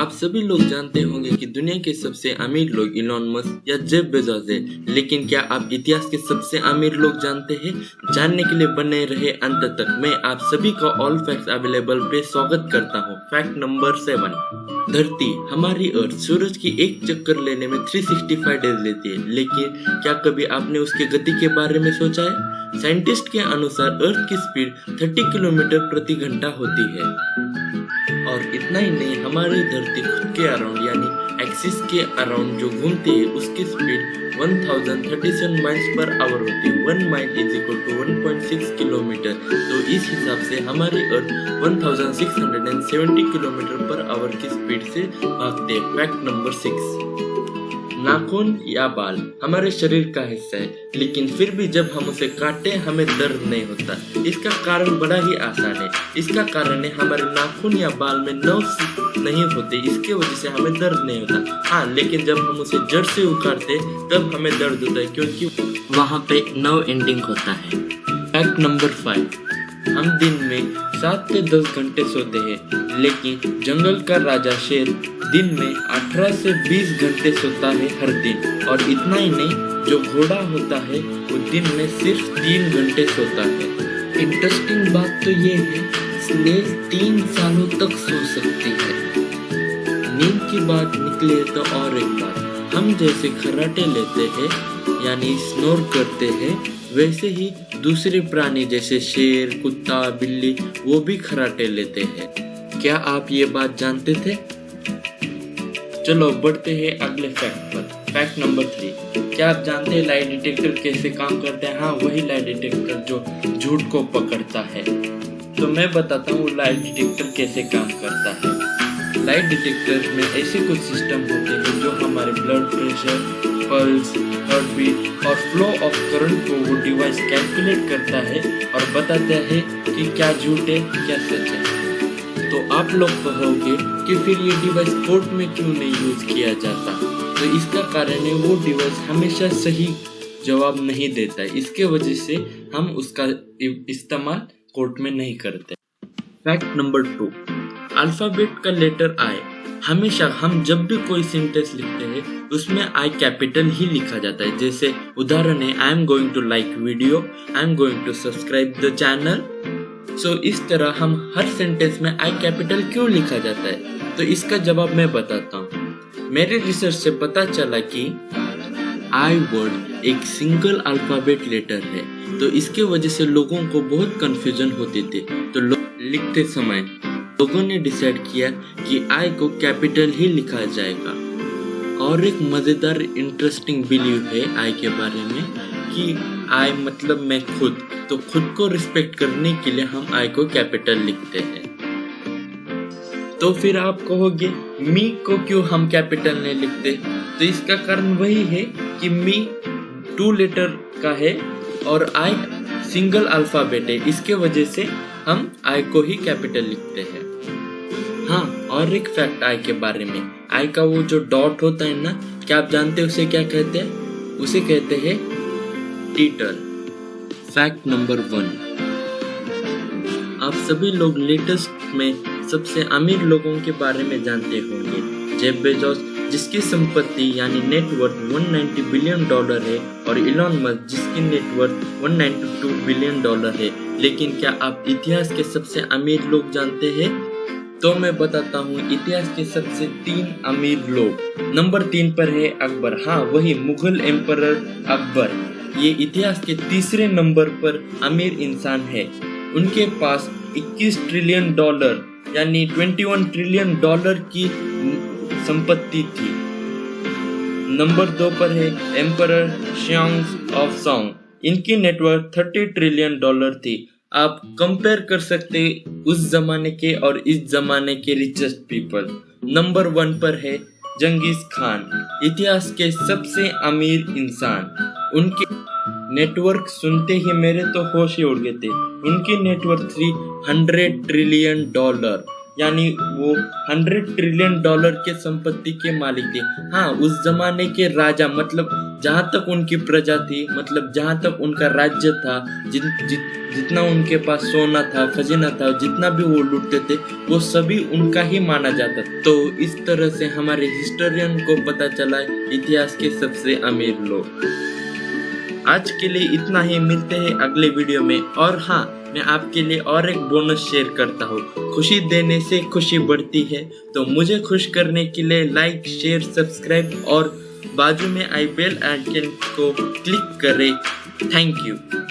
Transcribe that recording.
आप सभी लोग जानते होंगे कि दुनिया के सबसे अमीर लोग इलॉन मस्क या जेफ बेजोस है, लेकिन क्या आप इतिहास के सबसे अमीर लोग जानते हैं? जानने के लिए बने रहे अंत तक। मैं आप सभी का ऑल फैक्ट्स अवेलेबल पे स्वागत करता हूँ। Fact number 7। धरती हमारी अर्थ सूरज की एक चक्कर लेने में 365 डेज लेती है, लेकिन क्या कभी आपने उसके गति के बारे में सोचा है? साइंटिस्ट के अनुसार अर्थ की स्पीड 30 किलोमीटर प्रति घंटा होती है। और इतना ही नहीं, हमारी धरती खुद के अराउंड यानी एक्सिस के अराउंड जो घूमती है उसकी स्पीड 1037 माइल्स पर आवर होती है। 1 mile is equal to 1.6 kilometre. तो इस हिसाब से हमारी अर्थ 1670 किलोमीटर पर आवर की स्पीड से भागते हैं। Fact number 6। नाखून या बाल हमारे शरीर का हिस्सा है, लेकिन फिर भी जब हम उसे काटते हैं हमें दर्द नहीं होता। इसका कारण बड़ा ही आसान है। इसका कारण है हमारे नाखून या बाल में नर्व्स नहीं होते, इसके वजह से हमें दर्द नहीं होता। हाँ, लेकिन जब हम उसे जड़ से उखाड़ते तब हमें दर्द होता है, क्योंकि वहाँ पे नर्व एंडिंग होता है। Fact number 5। हम दिन में 7 से 10 घंटे सोते हैं, लेकिन जंगल का राजा शेर दिन में 18 से 20 घंटे सोता है हर दिन। और इतना ही नहीं, जो घोड़ा होता है वो दिन में सिर्फ 3 घंटे सोता है। इंटरेस्टिंग बात तो ये है, स्नेक 3 सालों तक सो सकती है। नींद की बात निकले तो और एक बात, हम जैसे खर्राटे लेते हैं यानी स्नोर करते हैं, वैसे ही दूसरे प्राणी जैसे शेर, कुत्ता, बिल्ली वो भी खर्राटे लेते हैं। क्या आप ये बात जानते थे? चलो बढ़ते हैं अगले फैक्ट पर। Fact number 3। क्या आप जानते हैं लाइट डिटेक्टर कैसे काम करते हैं? हाँ, वही लाइट डिटेक्टर जो झूठ को पकड़ता है। तो मैं बताता हूँ लाइट डिटेक्टर कैसे काम करता है। लाइट डिटेक्टर में ऐसे कुछ सिस्टम होते हैं जो हमारे blood pressure, pulse, heart beat और फ्लो ऑफ करंट को वो डिवाइस कैलकुलेट करता है और बताता है कि क्या झूठ है क्या सच है। तो आप लोग कहोगे कि फिर ये डिवाइस कोर्ट में क्यों नहीं यूज किया जाता? तो इसका कारण है वो डिवाइस हमेशा सही जवाब नहीं देता है, इसके वजह से हम उसका इस्तेमाल कोर्ट में नहीं करते। Fact number 2। अल्फाबेट का लेटर आई हमेशा हम जब भी कोई सेंटेंस लिखते हैं उसमें आई कैपिटल ही लिखा जाता है। जैसे उदाहरण है, I am going to like video, I am going to subscribe the channel. So इस तरह हम हर सेंटेंस में आई कैपिटल क्यों लिखा जाता है? तो इसका जवाब मैं बताता हूँ। मेरे रिसर्च से पता चला कि आई वर्ड एक सिंगल अल्फाबेट लेटर है, तो इसके वजह से लोगों को बहुत कंफ्यूजन होती थी। तो लिखते समय लोगों ने डिसाइड किया कि आई को कैपिटल ही लिखा जाएगा। और एक मजेदार इंटरेस्टिंग बिलीव है आई के बारे में कि आई मतलब मैं खुद, तो खुद को रिस्पेक्ट करने के लिए हम आई को कैपिटल लिखते हैं। तो फिर आप कहोगे मी को क्यों हम कैपिटल नहीं लिखते? तो इसका कारण वही है कि मी 2 लेटर का है और आई सिंगल अल्फाबेट है, इसके वजह से हम आई को ही कैपिटल लिखते हैं। हाँ, और एक फैक्ट आई के बारे में, आई का वो जो डॉट होता है ना, क्या आप जानते हैं उसे क्या कहते हैं? उसे कहते हैं टीटर। Fact number 1। आप सभी लोग लेटेस्ट में सबसे अमीर लोगों के बारे में जानते होंगे। जेफ बेजोस जिसकी संपत्ति यानी नेटवर्थ 190 बिलियन डॉलर है, और इलॉन मस्क जिसकी नेटवर्थ 192 बिलियन डॉलर है। लेकिन क्या आप इतिहास के सबसे अमीर लोग जानते हैं? तो मैं बताता हूँ इतिहास के सबसे 3 अमीर लोग। नंबर 3 पर है अकबर। हाँ, वही मुगल एम्परर अकबर। ये इतिहास के तीसरे नंबर पर अमीर इंसान है। उनके पास 21 ट्रिलियन डॉलर यानी 21 ट्रिलियन डॉलर की संपत्ति थी। नंबर 2 पर है एम्परर शियांग ऑफ सॉन्ग। इनकी नेटवर्थ 30 ट्रिलियन डॉलर थी। आप कंपेयर कर सकते उस जमाने के और इस जमाने के रिचेस्ट पीपल। नंबर 1 पर है जंगीज खान, इतिहास के सबसे अमीर इंसान। उनके नेटवर्क सुनते ही मेरे तो होश ही उड़ गए थे। उनकी नेटवर्थ थी 100 ट्रिलियन डॉलर। यानी वो 100 ट्रिलियन डॉलर के संपत्ति के मालिक थे। हाँ, उस जमाने के राजा, मतलब जहाँ तक उनकी प्रजा थी, मतलब जहाँ तक उनका राज्य था, जितना उनके पास सोना था, खजाना था, जितना भी वो लूटते थे, वो सभी उनका ही माना जाता। तो इस तरह से हमारे हिस्टोरियन को पता चला इतिहास के सबसे अमीर लोग। आज के लिए इतना ही, मिलते हैं अगले वीडियो में। और हाँ, मैं आपके लिए और एक बोनस शेयर करता हूँ। खुशी देने से खुशी बढ़ती है, तो मुझे खुश करने के लिए लाइक, शेयर, सब्सक्राइब और बाजू में आई बेल आइकन को क्लिक करें। Thank you.